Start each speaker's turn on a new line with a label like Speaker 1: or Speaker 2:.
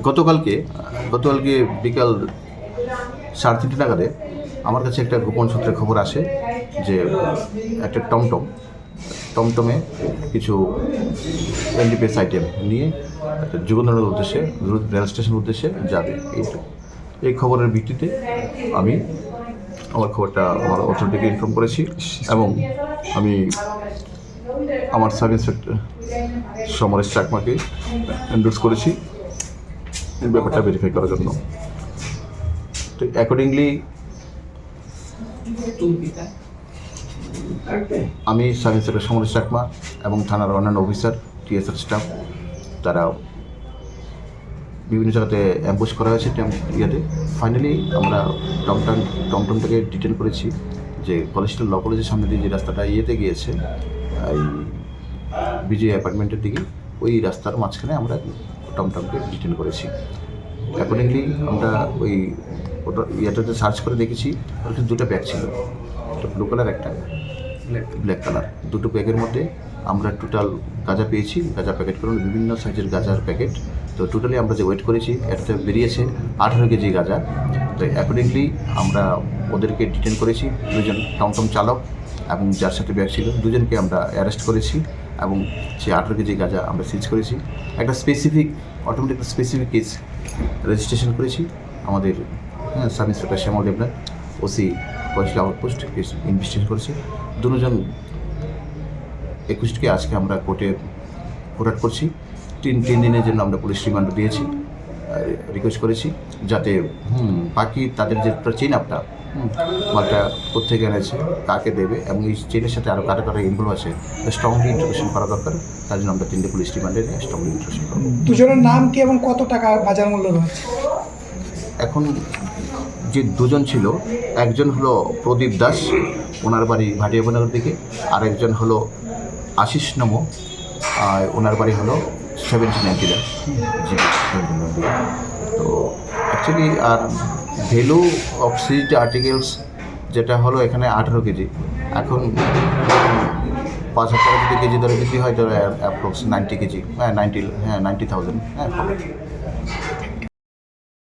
Speaker 1: গতকালকে বিকাল 3:30 নাগাদে আমার কাছে একটা গোপন সূত্রে খবর আসে যে একটা টমটমে কিছু এনডিপিএস আইটেম নিয়ে একটা যুগন্ধরের উদ্দেশ্যে রেল স্টেশনের উদ্দেশ্যে যাবে। এই খবরের ভিত্তিতে আমি আমার খবরটা আমার অথরিটিকে ইনফর্ম করেছি এবং আমি আমার সাব ইন্সপেক্টর সমরেশ চাকমাকে এন্ডোর্স করেছি এই ব্যাপারটা ভেরিফাই করার জন্য। তো অ্যাকর্ডিংলি আমি সাব ইন্সপেক্টর সমরেশ চাকমা এবং থানার অন্যান্য অফিসার টিএসআর স্টাফ তারা বিভিন্ন জায়গাতে অ্যাম্বুশ করা হয়েছে ফাইনালি আমরা টমটমটাকে ডিটেন করেছি যে কলেজটা ল কলেজের সামনে দিয়ে যে রাস্তাটা গিয়েছে এই বিজয় অ্যাপার্টমেন্টের দিকে, ওই রাস্তার মাঝখানে আমরা টমটমকে ডিটেন করেছি। অ্যাকর্ডিংলি আমরা ওই ইয়েটাতে সার্চ করে দেখেছি ওখানে দুটো ব্যাগ ছিল, একটা ব্লু কালার একটা ব্ল্যাক কালার। দুটো ব্যাগের মধ্যে আমরা টোটাল গাঁজা পেয়েছি, গাঁজা প্যাকেট করুন বিভিন্ন সাইজের গাঁজার প্যাকেট। তো টোটালি আমরা যে ওয়েট করেছি এটাতে বেরিয়েছে 18 কেজি গাঁজা। তো অ্যাকর্ডিংলি আমরা ওদেরকে ডিটেন করেছি, দুজন টমটম চালক এবং যার সাথে ব্যাগ ছিল দুজনকে আমরা অ্যারেস্ট করেছি এবং সেই 18 কেজি গাঁজা আমরা সিজ করেছি। একটা অটোমেটিক স্পেসিফিক কেস রেজিস্ট্রেশন করেছি আমাদের সাব ইন্সপেক্টর শ্যামল দেবনাথ ওসি কয়েকটি আউটপোস্ট কেস ইনভেস্টিগেশন করেছে। দুজন 21কে আজকে আমরা কোর্টে ফরওয়ার্ড করছি। তিন দিনের জন্য আমরা পুলিশ রিমান্ড দিয়েছি, রিকোয়েস্ট করেছি যাতে বাকি তাদের যে চেইন আপটা মালটা কোথেকে এনেছে, কাকে দেবে এবং এই চেইনের সাথে আরও কারা ইনভলভ আছে স্ট্রংলি ইন্ট্রোগেশন করা দরকার। তার জন্য আমরা 3টে পুলিশ রিমান্ডে নিয়ে স্ট্রংলি ইন্ট্রোগেশন করব।
Speaker 2: দুজনের নাম কি এবং কত টাকা বাজার মূল্য রয়েছে?
Speaker 1: এখন যে দুজন ছিল, একজন হলো প্রদীপ দাস, ওনার বাড়ি ভাটিয়াবনগর দিকে, আর একজন হলো আশিস নমো, ওনার বাড়ি হলো 1790 জি। তো অ্যাকচুয়ালি আর ভ্যালু অফ সিজড আর্টিকেলস যেটা হলো এখানে 18 কেজি। এখন 5,000 টাকা যদি কেজি ধরে বিক্রি হয় তাহলে অ্যাপ্রক্স 90 কেজি, 90,000 হবে।